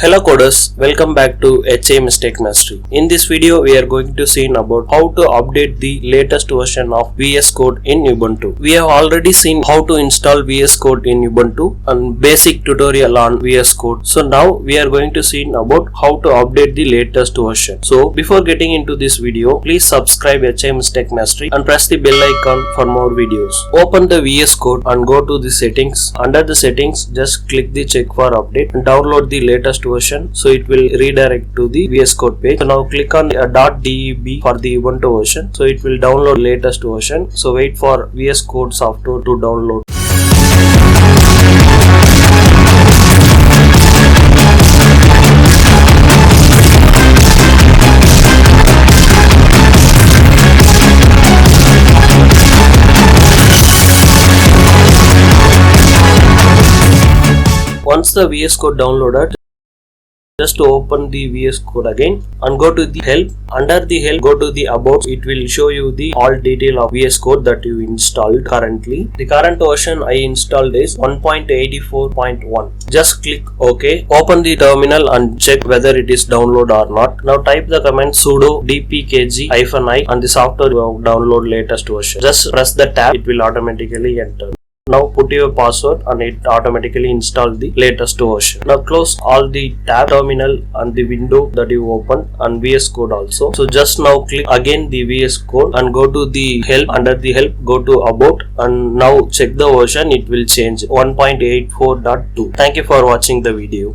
Hello coders, welcome back to HA Mistake Mastery. In this video we are going to see about how to update the latest version of VS Code in Ubuntu. We have already seen how to install VS Code in Ubuntu and basic tutorial on VS Code. So now we are going to see about how to update the latest version. So before getting into this video, please subscribe HA Mistake Mastery and press the bell icon for more videos. Open the VS Code and go to the settings. Under the settings, just click the check for update and download the latest version, so it will redirect to the VS Code page. So now click on .deb for the Ubuntu version, so it will download latest version. So wait for VS Code software to download. Once the VS Code downloaded, just open the VS Code again and go to the help. Under the help, go to the about. It will show you the all detail of VS Code that you installed currently. The current version I installed is 1.84.1. Just click OK. Open the terminal and check whether it is download or not. Now type the command sudo dpkg-i and the software will download latest version. Just press the tab, it will automatically enter. Now put your password and it automatically install the latest version. Now close all the tab, terminal and the window that you opened and VS Code also. So just now click again the VS Code and go to the help. Under the help, go to about and now check the version. It will change 1.84.2. Thank you for watching the video.